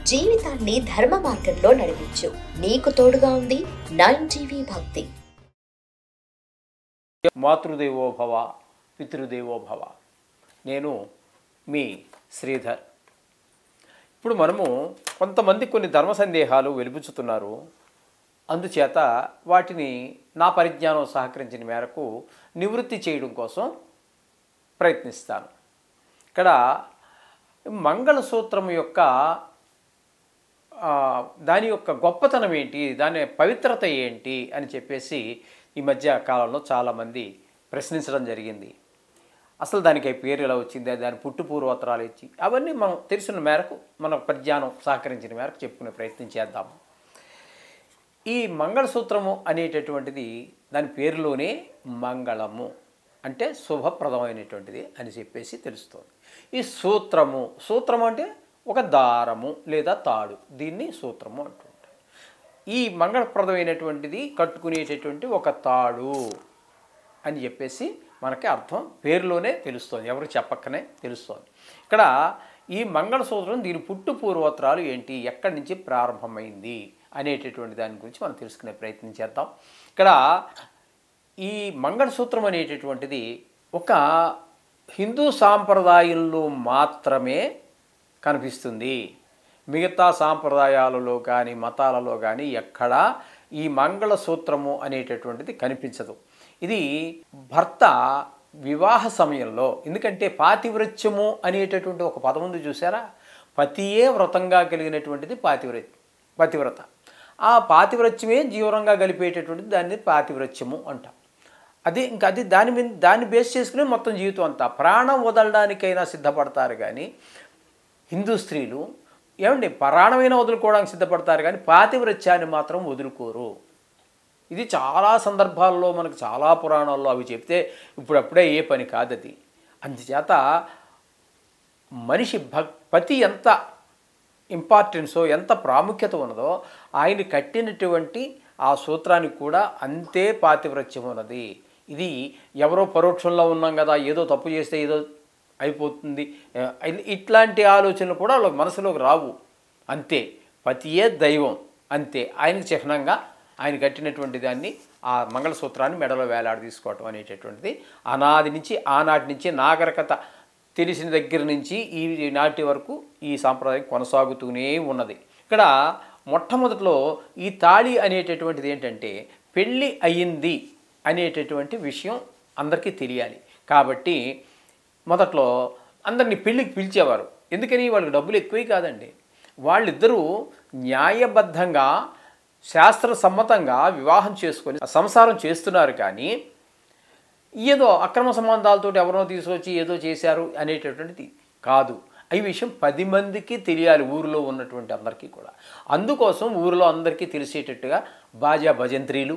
జీవితాన్ని ధర్మ మార్గంలో నడిపించు. నీకు తోడుగా ఉంది 9TV భక్తి. మాతృదేవో భవ, పితృదేవో భవ. నేను మీ శ్రీధర్. ఇప్పుడు మనము కొంతమంది కొన్ని ధర్మ సందేహాలు వెలుబుచ్చుతున్నారు. అందుచేత వాటిని నా పరిజ్ఞానం సహకరించిన మేరకు నివృత్తి చేయడం కోసం ప్రయత్నిస్తాను. ఇక్కడ మంగళసూత్రం యొక్క దాని యొక్క గొప్పతనం ఏంటి, దాని పవిత్రత ఏంటి అని చెప్పేసి ఈ మధ్య కాలంలో చాలామంది ప్రశ్నించడం జరిగింది. అసలు దానికి పేరు ఎలా వచ్చింది, దాని పుట్టు పూర్వోత్తరాలు ఇచ్చి అవన్నీ మనం తెలిసిన మేరకు మన పరిజ్ఞానం సహకరించిన మేరకు చెప్పుకునే ప్రయత్నం చేద్దాము. ఈ మంగళసూత్రము అనేటటువంటిది దాని పేరులోనే మంగళము అంటే శుభప్రదమైనటువంటిది అని చెప్పేసి తెలుస్తుంది. ఈ సూత్రము అంటే ఒక దారము లేదా తాడు, దీన్ని సూత్రము అంటుంటారు. ఈ మంగళప్రదమైనటువంటిది కట్టుకునేటటువంటి ఒక తాడు అని చెప్పేసి మనకి అర్థం పేరులోనే తెలుస్తుంది, ఎవరు చెప్పక్కనే తెలుస్తుంది. ఇక్కడ ఈ మంగళసూత్రం దీని పుట్టు పూర్వోత్తరాలు ఏంటి, ఎక్కడి నుంచి ప్రారంభమైంది అనేటటువంటి దాని గురించి మనం తెలుసుకునే ప్రయత్నం చేద్దాం. ఇక్కడ ఈ మంగళసూత్రం అనేటటువంటిది ఒక హిందూ సాంప్రదాయంలో మాత్రమే కనిపిస్తుంది. మిగతా సాంప్రదాయాలలో కానీ మతాలలో కానీ ఎక్కడా ఈ మంగళసూత్రము అనేటటువంటిది కనిపించదు. ఇది భర్త వివాహ సమయంలో, ఎందుకంటే పాతివ్రత్యము అనేటటువంటి ఒక పదం ఉంది చూసారా, పతియే వ్రతంగా కలిగినటువంటిది పతివ్రత. ఆ పాతివ్రత్యమే జీవనంగా గలిపేటటువంటిది దాన్ని పాతివ్రత్యము అంటాం. అది దాన్ని బేస్ చేసుకుని మొత్తం జీవితం అంతా ప్రాణం వదలడానికైనా సిద్ధపడతారు. కానీ హిందూ స్త్రీలు ప్రాణమైనా వదులుకోవడానికి సిద్ధపడతారు, కానీ పాతివ్రత్యాన్ని మాత్రం వదులుకోరు. ఇది చాలా సందర్భాల్లో మనకు చాలా పురాణాల్లో అవి చెప్తే ఇప్పుడప్పుడే ఏ పని కాదది. అందుచేత మనిషి పతి ఎంత ఇంపార్టెన్సో, ఎంత ప్రాముఖ్యత ఉన్నదో ఆయన కట్టినటువంటి ఆ సూత్రానికి కూడా అంతే పాతివ్రత్యం ఉన్నది. ఇది ఎవరో పరోక్షంలో ఉన్నాం కదా, ఏదో తప్పు చేస్తే ఏదో అయిపోతుంది, ఇట్లాంటి ఆలోచనలు కూడా వాళ్ళ మనసులోకి రావు. అంతే, పతియే దైవం, అంతే. ఆయనకు చిహ్నంగా ఆయన కట్టినటువంటి దాన్ని, ఆ మంగళసూత్రాన్ని మెడలో వేలాడి తీసుకోవటం అనేటటువంటిది ఆనాటి నుంచి నాగరికత తెలిసిన దగ్గర నుంచి ఈ నాటి వరకు ఈ సాంప్రదాయం కొనసాగుతూనే ఉన్నది. ఇక్కడ మొట్టమొదటిలో ఈ తాళి అనేటటువంటిది ఏంటంటే పెళ్ళి అయ్యింది అనేటటువంటి విషయం అందరికీ తెలియాలి. కాబట్టి మొదట్లో అందరినీ పెళ్ళికి పిలిచేవారు. ఎందుకని, వాళ్ళకి డబ్బులు ఎక్కువే కాదండి. వాళ్ళిద్దరూ న్యాయబద్ధంగా శాస్త్ర సమ్మతంగా వివాహం చేసుకొని సంసారం చేస్తున్నారు. కానీ ఏదో అక్రమ సంబంధాలతో ఎవరో తీసుకొచ్చి ఏదో చేశారు అనేటటువంటిది కాదు. ఈ విషయం 10 మందికి తెలియాలి, ఊరిలో ఉన్నటువంటి అందరికీ కూడా. అందుకోసం ఊరిలో అందరికీ తెలిసేటట్టుగా బాజా భజంత్రీలు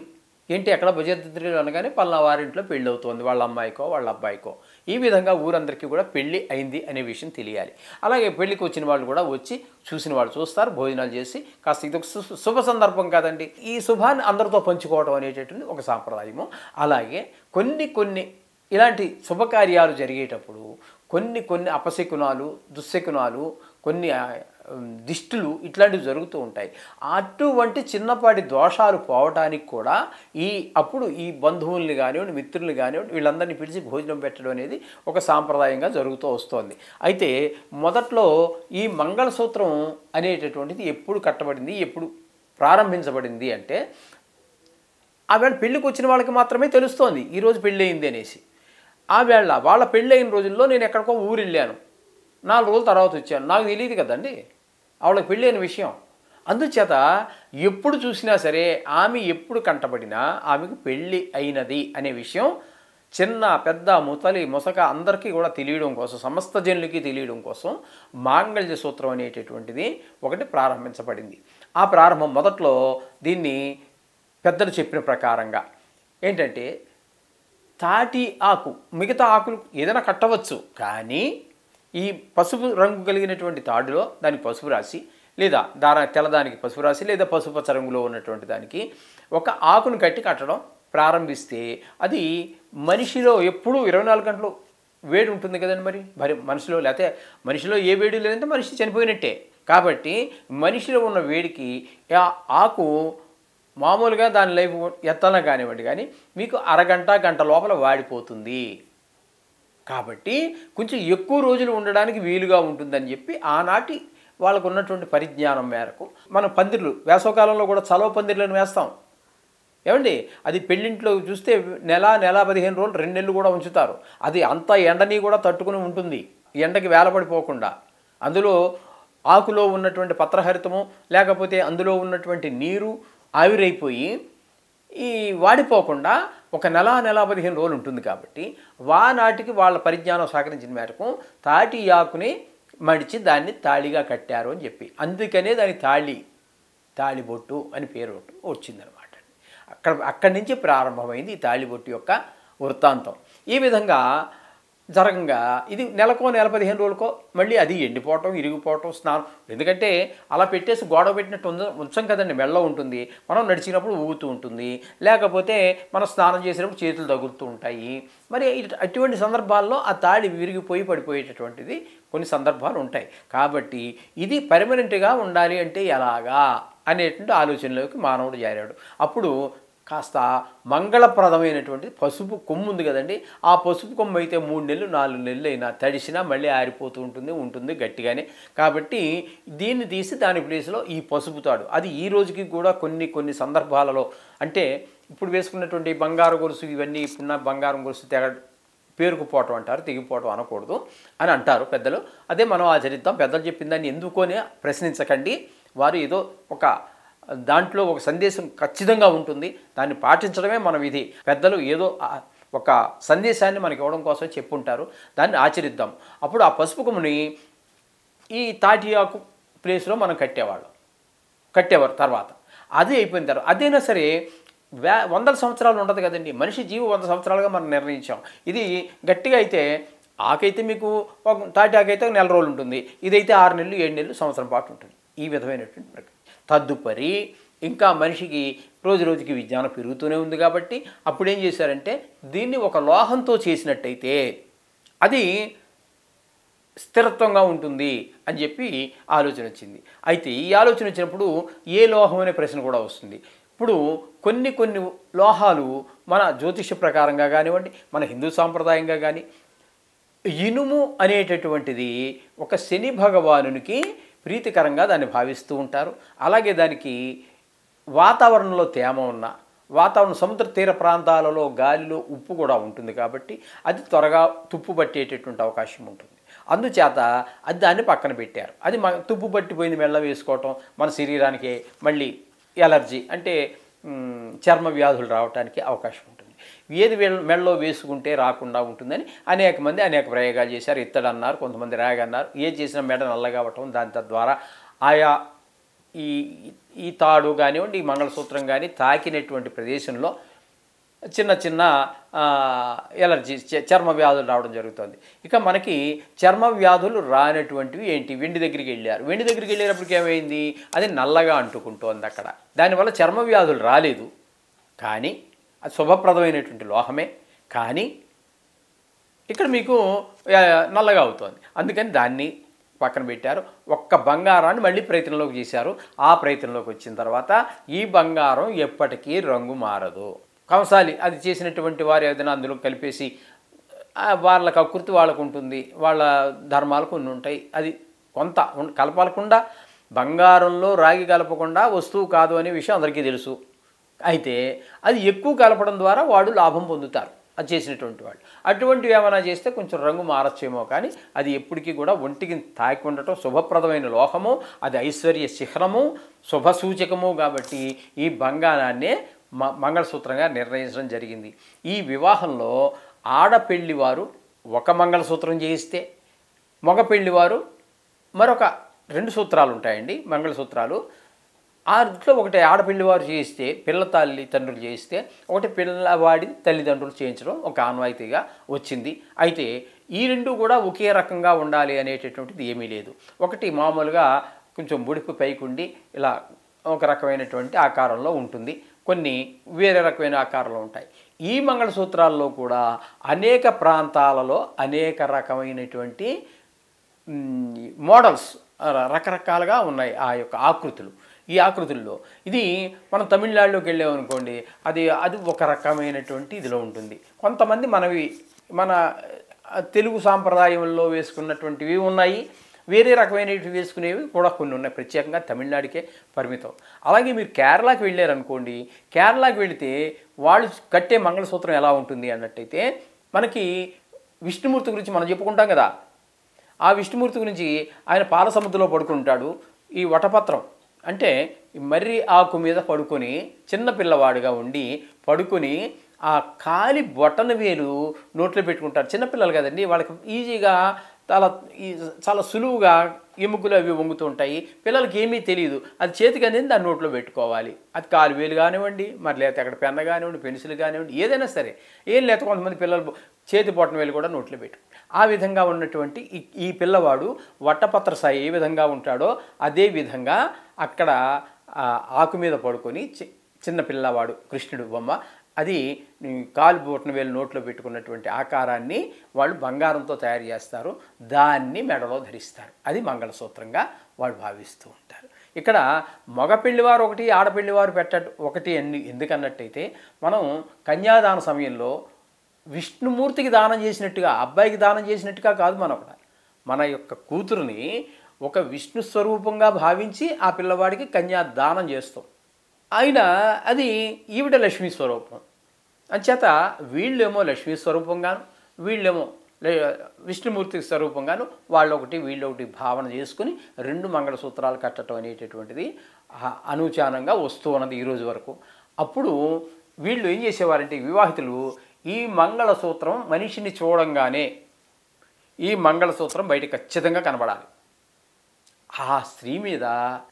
ఏంటి, ఎక్కడ భజంత్రీలు అనగానే పలానా వారింట్లో పెళ్ళి అవుతుంది, వాళ్ళ అమ్మాయికో వాళ్ళ అబ్బాయికో, ఈ విధంగా ఊరందరికీ కూడా పెళ్ళి అయింది అనే విషయం తెలియాలి. అలాగే పెళ్ళికి వచ్చిన వాళ్ళు కూడా వచ్చి చూసిన వాళ్ళు చూస్తారు, భోజనాలు చేసి కాస్త ఇది ఒక శుభ సందర్భం కాదండి, ఈ శుభాన్ని అందరితో పంచుకోవడం అనేటటువంటి ఒక సాంప్రదాయము. అలాగే కొన్ని ఇలాంటి శుభకార్యాలు జరిగేటప్పుడు కొన్ని అపశకునాలు, దుశ్శకునాలు, కొన్ని దిష్టులు ఇట్లాంటివి జరుగుతూ ఉంటాయి. అటువంటి చిన్నపాటి దోషాలు పోవటానికి కూడా అప్పుడు ఈ బంధువుల్ని కానివ్వండి, మిత్రుల్ని కానివ్వండి, వీళ్ళందరినీ పిలిచి భోజనం పెట్టడం అనేది ఒక సాంప్రదాయంగా జరుగుతూ వస్తుంది. అయితే మొదట్లో ఈ మంగళసూత్రం అనేటటువంటిది ఎప్పుడు కట్టబడింది, ఎప్పుడు ప్రారంభించబడింది అంటే ఆవేళ పెళ్ళికి వచ్చిన వాళ్ళకి మాత్రమే తెలుస్తోంది ఈరోజు పెళ్ళి అయింది అనేసి. ఆవేళ వాళ్ళ పెళ్ళి అయిన రోజుల్లో నేను ఎక్కడికో ఊరు వెళ్ళాను, 4 రోజుల తర్వాత వచ్చాను, నాకు తెలియదు కదండి ఆవిడకి పెళ్ళి అయిన విషయం. అందుచేత ఎప్పుడు చూసినా సరే ఆమె ఎప్పుడు కంటబడినా ఆమెకు పెళ్ళి అయినది అనే విషయం చిన్న పెద్ద ముతలి ముసక అందరికీ కూడా తెలియడం కోసం, సమస్త జనులకి తెలియడం కోసం మాంగళ్య సూత్రం అనేటటువంటిది ఒకటి ప్రారంభించబడింది. ఆ ప్రారంభం మొదట్లో దీన్ని పెద్దలు చెప్పిన ప్రకారంగా ఏంటంటే తాటి ఆకు, మిగతా ఆకులు ఏదైనా కట్టవచ్చు, కానీ ఈ పసుపు రంగు కలిగినటువంటి తాడులో దానికి పసుపు రాసి, లేదా తెల్లదానికి పసుపు రాసి, లేదా పసుపచ్చ రంగులో ఉన్నటువంటి దానికి ఒక ఆకును కట్టడం ప్రారంభిస్తే అది మనిషిలో ఎప్పుడూ 24 గంటలు వేడి ఉంటుంది కదండి. మరి మనిషిలో లేకపోతే మనిషిలో ఏ వేడి లేదంటే మనిషి చనిపోయినట్టే. కాబట్టి మనిషిలో ఉన్న వేడికి ఆ ఆకు మామూలుగా దాని లైఫ్ ఎత్తన కానివ్వండి కానీ మీకు అరగంట గంట లోపల వాడిపోతుంది. కాబట్టి కొంచెం ఎక్కువ రోజులు ఉండడానికి వీలుగా ఉంటుందని చెప్పి ఆనాటి వాళ్ళకు ఉన్నటువంటి పరిజ్ఞానం మేరకు మనం పందిర్లు వేసవకాలంలో కూడా చలవ పందిర్లను వేస్తాం. ఏమండి అది పెళ్ళింట్లో చూస్తే నెల 15 రోజులు 2 నెలలు కూడా ఉంచుతారు. అది అంత ఎండని కూడా తట్టుకుని ఉంటుంది, ఎండకి వేలపడిపోకుండా. అందులో ఆకులో ఉన్నటువంటి పత్రహరితము లేకపోతే అందులో ఉన్నటువంటి నీరు ఆవిరైపోయి ఈ వాడిపోకుండా ఒక నెల 15 రోజులు ఉంటుంది. కాబట్టి వానాటికి వాళ్ళ పరిజ్ఞానం సహకరించిన మేరకు తాటి ఆకుని మడిచి దాన్ని తాళిగా కట్టారు అని చెప్పి అందుకనే దాని తాళిబొట్టు అని పేరు వచ్చిందనమాట. అక్కడి నుంచి ప్రారంభమైంది ఈ తాళిబొట్టు యొక్క వృత్తాంతం. ఈ విధంగా జరగంగా ఇది నెలకో 15 రోజులకో మళ్ళీ అది ఎండిపోవటం ఇరిగిపోవటం స్నానం. ఎందుకంటే అలా పెట్టేసి గోడ పెట్టినట్టు ఉంచం కదండి, మెల్ల ఉంటుంది, మనం నడిచినప్పుడు ఊగుతూ ఉంటుంది, లేకపోతే మనం స్నానం చేసినప్పుడు చేతులు తగులుతూ ఉంటాయి. మరి అటువంటి సందర్భాల్లో ఆ తాళి విరిగిపోయి పడిపోయేటటువంటిది కొన్ని సందర్భాలు ఉంటాయి. కాబట్టి ఇది పర్మనెంట్గా ఉండాలి అంటే ఎలాగా అనేటువంటి ఆలోచనలోకి మానవుడు చేరాడు. అప్పుడు కాస్త మంగళప్రదమైనటువంటి పసుపు కొమ్ము ఉంది కదండి, ఆ పసుపు కొమ్ము అయితే 3 నెలలు 4 నెలలు అయినా తడిసినా మళ్ళీ ఆరిపోతూ ఉంటుంది గట్టిగానే. కాబట్టి దీన్ని తీసి దాని ప్లేస్లో ఈ పసుపు తాడు అది ఈ రోజుకి కూడా కొన్ని సందర్భాలలో అంటే ఇప్పుడు వేసుకున్నటువంటి బంగారు గొలుసు ఇవన్నీ ఇప్పుడున్న బంగారం గొలుసు పేరుకుపోవటం అంటారు, తెగిపోవటం అనకూడదు అని అంటారు పెద్దలు. అదే మనం ఆచరిద్దాం. పెద్దలు చెప్పిన దాన్ని ఎందుకోనే ప్రశ్నించకండి. వారు ఏదో దాంట్లో ఒక సందేశం ఖచ్చితంగా ఉంటుంది, దాన్ని పాటించడమే మన విధి. పెద్దలు ఏదో ఒక సందేశాన్ని మనకి ఇవ్వడం కోసం చెప్పుంటారు, దాన్ని ఆచరిద్దాం. అప్పుడు ఆ పసుపు కొమ్ముని ఈ తాటి ఆకు ప్లేస్లో మనం కట్టేవారు. తర్వాత అది అయిపోయిన తర్వాత అదైనా సరే 100 సంవత్సరాలు ఉండదు కదండి. మనిషి జీవి 100 సంవత్సరాలుగా మనం నిర్ణయించాం. ఇది గట్టిగా అయితే ఆకైతే మీకు తాటి ఆకైతే 1 నెల రోజులు ఉంటుంది, ఇదైతే 6 నెలలు 7 నెలలు సంవత్సరం పాటు ఉంటుంది. ఈ విధమైనటువంటి ప్రక్రియ. తదుపరి ఇంకా మనిషికి రోజు రోజుకి విజ్ఞానం పెరుగుతూనే ఉంది కాబట్టి అప్పుడు ఏం చేశారంటే దీన్ని ఒక లోహంతో చేసినట్టయితే అది స్థిరత్వంగా ఉంటుంది అని చెప్పి ఆలోచన వచ్చింది. అయితే ఈ ఆలోచన వచ్చినప్పుడు ఏ లోహం అనే ప్రశ్న కూడా వస్తుంది. ఇప్పుడు కొన్ని లోహాలు మన జ్యోతిష ప్రకారంగా కానివ్వండి, మన హిందూ సాంప్రదాయంగా కానీ ఇనుము అనేటటువంటిది ఒక శని భగవానునికి ప్రీతికరంగా దాన్ని భావిస్తూ ఉంటారు. అలాగే దానికి వాతావరణంలో తేమ ఉన్న సముద్ర తీర ప్రాంతాలలో గాలిలో ఉప్పు కూడా ఉంటుంది కాబట్టి అది త్వరగా తుప్పు పట్టేటటువంటి అవకాశం ఉంటుంది. అందుచేత అది దాన్ని పక్కన పెట్టారు. అది తుప్పు పట్టిపోయింది మెళ్ళ వేసుకోవటం మన శరీరానికి మళ్ళీ ఎలర్జీ అంటే చర్మ వ్యాధులు రావడానికి అవకాశం ఉంటుంది. ఏది మెళ్ళలో వేసుకుంటే రాకుండా ఉంటుందని అనేక మంది అనేక ప్రయోగాలు చేశారు. ఇత్తడి అన్నారు, కొంతమంది రాగన్నారు. ఏది చేసినా మెడ నల్లగా అవ్వటం, దాని తద్వారా ఆయా ఈ తాడు కానివ్వండి ఈ మంగళసూత్రం కానీ తాకినటువంటి ప్రదేశంలో చిన్న ఎలర్జీ చర్మ వ్యాధులు రావడం జరుగుతుంది. ఇక మనకి చర్మ వ్యాధులు రానటువంటివి ఏంటి? వెండి దగ్గరికి వెళ్ళేటప్పటికి ఏమైంది? అది నల్లగా అంటుకుంటోంది అక్కడ. దానివల్ల చర్మ వ్యాధులు రాలేదు, కానీ అది శుభప్రదమైనటువంటి లోహమే, కానీ ఇక్కడ మీకు నల్లగా అవుతోంది. అందుకని దాన్ని పక్కన పెట్టారు. ఒక్క బంగారాన్ని మళ్ళీ ప్రయత్నంలోకి చేశారు. ఆ ప్రయత్నంలోకి వచ్చిన తర్వాత ఈ బంగారం ఎప్పటికీ రంగు మారదు. కంసాలి అది చేసినటువంటి వారు ఏదైనా అందులో కలిపేసి వాళ్ళకి ఆకృతి వాళ్ళకు ఉంటుంది, వాళ్ళ ధర్మాలు కొన్ని ఉంటాయి. అది కొంత కలపకుండా బంగారంలో రాగి కలపకుండా వస్తువు కాదు అనే విషయం అందరికీ తెలుసు. అయితే అది ఎక్కువ కలపడం ద్వారా వాడు లాభం పొందుతారు అది చేసినటువంటి వాళ్ళు. అటువంటివి ఏమైనా చేస్తే కొంచెం రంగు మారచ్చేమో, కానీ అది ఎప్పటికీ కూడా ఒంటికి తాకి ఉండటం శుభప్రదమైన లోహము, అది ఐశ్వర్య శిఖరము, శుభ సూచకము. కాబట్టి ఈ బంగారాన్నే మంగళసూత్రంగా నిర్ణయించడం జరిగింది. ఈ వివాహంలో ఆడపెళ్లివారు ఒక మంగళసూత్రం చేయిస్తే మగపెళ్లివారు మరొక 2 సూత్రాలు ఉంటాయండి మంగళసూత్రాలు. ఆట్లో ఒకటి ఆడపిల్లివారు చేయిస్తే పిల్ల తల్లిదండ్రులు చేయిస్తే, ఒకటి పిల్లవాడి తల్లిదండ్రులు చేయించడం ఒక ఆనవాయితీగా వచ్చింది. అయితే ఈ 2 కూడా ఒకే రకంగా ఉండాలి అనేటటువంటిది ఏమీ లేదు. ఒకటి మామూలుగా కొంచెం బుడిపు పైకుండి ఇలా ఒక రకమైనటువంటి ఆకారంలో ఉంటుంది, కొన్ని వేరే రకమైన ఆకారంలో ఉంటాయి. ఈ మంగళసూత్రాల్లో కూడా అనేక ప్రాంతాలలో అనేక రకమైనటువంటి మోడల్స్ రకరకాలుగా ఉన్నాయి ఆ యొక్క ఆకృతులు. ఈ ఆకృతుల్లో ఇది మనం తమిళనాడులోకి వెళ్ళామనుకోండి, అది అది ఒక రకమైనటువంటి ఇదిలో ఉంటుంది. కొంతమంది మన తెలుగు సాంప్రదాయంలో వేసుకున్నటువంటివి ఉన్నాయి, వేరే రకమైనవి వేసుకునేవి కూడా కొన్ని ఉన్నాయి, ప్రత్యేకంగా తమిళనాడుకే పరిమితం. అలాగే మీరు కేరళకి వెళ్ళారనుకోండి, కేరళకి వెళితే వాళ్ళు కట్టే మంగళసూత్రం ఎలా ఉంటుంది అన్నట్టయితే, మనకి విష్ణుమూర్తి గురించి మనం చెప్పుకుంటాం కదా, ఆ విష్ణుమూర్తి గురించి ఆయన పాల సముద్రంలో పడుకుంటాడు. ఈ వటపత్రం అంటే మర్రి ఆకు మీద పడుకొని చిన్న పిల్లవాడిగా ఉండి పడుకొని ఆ కాలి బొటన వేలు నోట్లో పెట్టుకుంటారు. చిన్నపిల్లలు కదండి, వాళ్ళకి ఈజీగా చాలా సులువుగా ఎముకలు అవి వంగుతూ ఉంటాయి. పిల్లలకి ఏమీ తెలియదు, అది చేతికి అనేది దాన్ని నోట్లో పెట్టుకోవాలి. అది కాలు వేలు కానివ్వండి, మరి లేకపోతే అక్కడ పెన్న కానివ్వండి, పెన్సిల్ కానివ్వండి, ఏదైనా సరే. ఏం లేకపోతే కొంతమంది పిల్లలు చేతి బొటన వేలు కూడా నోట్లో పెట్టు. ఆ విధంగా ఉన్నటువంటి ఈ పిల్లవాడు వట్టపత్ర సాయి ఏ విధంగా ఉంటాడో అదే విధంగా అక్కడ ఆకు మీద పడుకొని చిన్న పిల్లవాడు కృష్ణుడు బొమ్మ, అది కాలు బొటన వేలు నోట్లో పెట్టుకున్నటువంటి ఆకారాన్ని వాళ్ళు బంగారంతో తయారు చేస్తారు, దాన్ని మెడలో ధరిస్తారు. అది మంగళసూత్రంగా వాళ్ళు భావిస్తూ ఉంటారు. ఇక్కడ మగ పెళ్లివారు ఒకటి, ఆడపెళ్లివారు ఒకటి ఎందుకన్నట్టయితే, మనం కన్యాదాన సమయంలో విష్ణుమూర్తికి దానం చేసినట్టుగా, అబ్బాయికి దానం చేసినట్టుగా కాదు, మన యొక్క కూతురుని ఒక విష్ణు స్వరూపంగా భావించి ఆ పిల్లవాడికి కన్యాదానం చేస్తాం. అది ఈవిడ లక్ష్మీ స్వరూపం. అంచేత వీళ్ళేమో లక్ష్మీ స్వరూపంగాను, వీళ్ళేమో విష్ణుమూర్తి స్వరూపంగాను, వాళ్ళొకటి వీళ్ళొకటి భావన చేసుకుని రెండు మంగళసూత్రాలు కట్టడం అనేటటువంటిది అనూచానంగా వస్తూ ఉన్నది ఈరోజు వరకు. అప్పుడు వీళ్ళు ఏం చేసేవారంటే, వివాహితులు ఈ మంగళసూత్రం మనిషిని చూడంగానే ఈ మంగళసూత్రం బయట ఖచ్చితంగా కనబడాలి. ఆ స్త్రీ మీద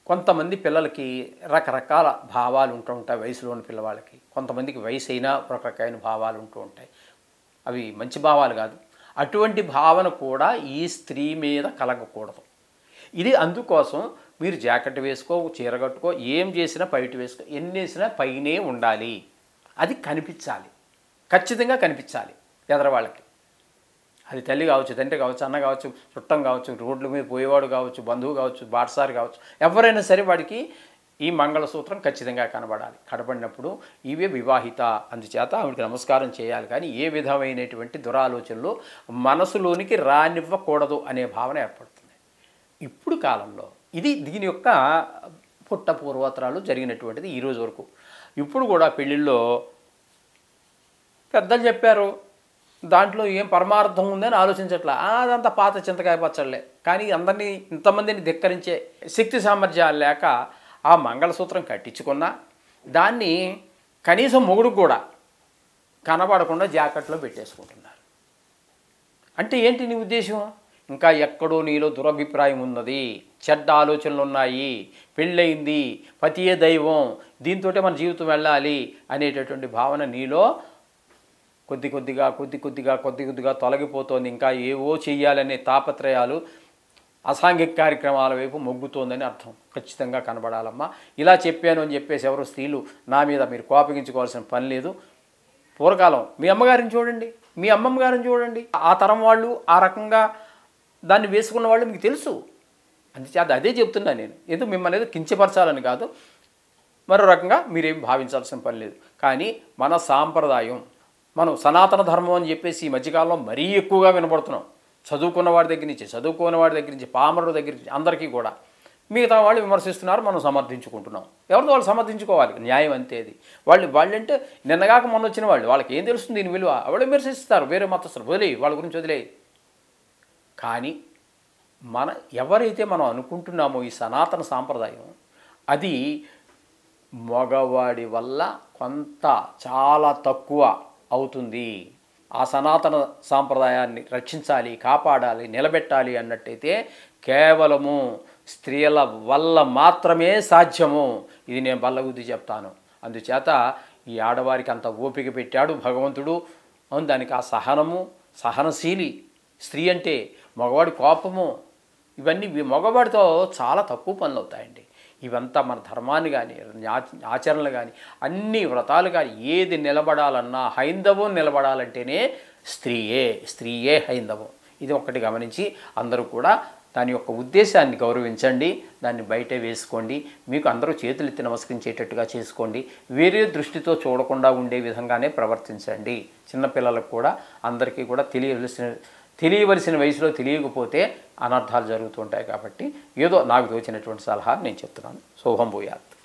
కొంతమంది పిల్లలకి రకరకాల భావాలు ఉంటూ ఉంటాయి. వయసులోని పిల్లవాళ్ళకి కొంతమందికి వయసు అయినా రకరకాల భావాలు ఉంటూ ఉంటాయి. అవి మంచి భావాలు కాదు. అటువంటి భావన కూడా ఈ స్త్రీ మీద కలగకూడదు. ఇది అందుకోసం మీరు జాకెట్ వేసుకో, చీర కట్టుకో, ఏం చేసినా బయట వేసుకో, ఎన్ని వేసినా పైనే ఉండాలి. అది కనిపించాలి, ఖచ్చితంగా కనిపించాలి ఎదరవాళ్ళకి. అది తల్లి కావచ్చు, తండ్రి కావచ్చు, అన్న కావచ్చు, చుట్టం కావచ్చు, రోడ్ల మీద పోయేవాడు కావచ్చు, బంధువు కావచ్చు, బాటసారి కావచ్చు, ఎవరైనా సరే వాడికి ఈ మంగళసూత్రం ఖచ్చితంగా కనబడాలి. కనబడినప్పుడు ఇవే వివాహిత, అందుచేత ఆవిడకి నమస్కారం చేయాలి. కానీ ఏ విధమైనటువంటి దురాలోచనలు మనసులోనికి రానివ్వకూడదు అనే భావన ఏర్పడుతుంది ఇప్పుడు కాలంలో. దీని యొక్క పుట్ట పూర్వోత్తరాలు జరిగినటువంటిది ఈరోజు వరకు. ఇప్పుడు కూడా పెళ్ళిళ్ళలో పెద్దలు చెప్పారు, దాంట్లో ఏం పరమార్థం ఉందని ఆలోచించట్లా, అదంతా పాత చింతకాయ పచ్చళ్ళే. కానీ ఇంతమందిని ధిక్కరించే శక్తి సామర్థ్యాలు లేక ఆ మంగళసూత్రం కట్టించుకున్నా దాన్ని కనీసం మొగుడుకు కూడా కనబడకుండా జాకెట్లో పెట్టేసుకుంటున్నారు. అంటే ఏంటి నీ ఉద్దేశం? ఇంకా ఎక్కడో నీలో దురభిప్రాయం ఉన్నది, చెడ్డ ఆలోచనలు ఉన్నాయి, పెళ్ళయింది, పతియే దైవం, దీంతో మన జీవితం వెళ్ళాలి అనేటటువంటి భావన నీలో కొద్ది కొద్దిగా తొలగిపోతోంది. ఇంకా ఏవో చెయ్యాలనే తాపత్రయాలు, అసాంఘిక కార్యక్రమాల వైపు మొగ్గుతోందని అర్థం. ఖచ్చితంగా కనబడాలమ్మా. ఇలా చెప్పాను అని చెప్పేసి ఎవరు స్త్రీలు నా మీద మీరు కోపగించుకోవాల్సిన పని లేదు. పూర్వకాలం మీ అమ్మగారిని చూడండి, మీ అమ్మమ్మ గారిని చూడండి, ఆ తరం వాళ్ళు ఆ రకంగా దాన్ని వేసుకున్న వాళ్ళు మీకు తెలుసు. అందుచేత అదే చెప్తున్నా నేను. ఎందుకు మిమ్మల్ని ఏదో కించపరచాలని కాదు, మరో రకంగా మీరేం భావించాల్సిన పని లేదు. కానీ మన సాంప్రదాయం, మనం సనాతన ధర్మం అని చెప్పేసి ఈ మధ్యకాలంలో మరీ ఎక్కువగా వినబడుతున్నాం. చదువుకున్న వాడి దగ్గర నుంచి, చదువుకోని వాడి దగ్గర నుంచి, పామరుల దగ్గర నుంచి అందరికీ కూడా. మిగతా వాళ్ళు విమర్శిస్తున్నారు, మనం సమర్థించుకుంటున్నాం. ఎవరితో వాళ్ళు సమర్థించుకోవాలి, న్యాయం అంతేది. వాళ్ళంటే నిన్నగాక మొన్న వచ్చిన వాళ్ళకి ఏం తెలుస్తుంది దీని విలువ? వాళ్ళు విమర్శిస్తారు, వేరే మతస్థులు, వదిలేయి, వాళ్ళ గురించి వదిలేయి. కానీ ఎవరైతే మనం అనుకుంటున్నామో ఈ సనాతన సాంప్రదాయం, అది మగవాడి వల్ల చాలా తక్కువ అవుతుంది. ఆ సనాతన సాంప్రదాయాన్ని రక్షించాలి, కాపాడాలి, నిలబెట్టాలి అన్నట్టయితే కేవలము స్త్రీల వల్ల మాత్రమే సాధ్యము. ఇది నేను బల్లగుద్ది చెప్తాను. అందుచేత ఈ ఆడవారికి అంత ఓపిక పెట్టాడు భగవంతుడు. దానికి ఆ సహనశీలి స్త్రీ అంటే, మగవాడి కోపము, ఇవన్నీ మగవాడితో చాలా తక్కువ పనులు అవుతాయండి. ఇవంతా మన ధర్మాన్ని కానీ, ఆచరణలు కానీ, అన్ని వ్రతాలు కానీ ఏది నిలబడాలన్నా, హైందవం నిలబడాలంటేనే స్త్రీయే హైందవం. ఇది ఒకటి గమనించి అందరూ కూడా దాని యొక్క ఉద్దేశాన్ని గౌరవించండి, దాన్ని బయటే వేసుకోండి. మీకు అందరూ చేతులెత్తి నమస్కరించేటట్టుగా చేసుకోండి. వేరే దృష్టితో చూడకుండా ఉండే విధంగానే ప్రవర్తించండి. చిన్నపిల్లలకు కూడా అందరికీ కూడా తెలియవలసిన వయసులో తెలియకపోతే అనర్థాలు జరుగుతుంటాయి. కాబట్టి ఏదో నాకు తోచినటువంటి సలహా నేను చెప్తున్నాను. శుభం భూయాత్.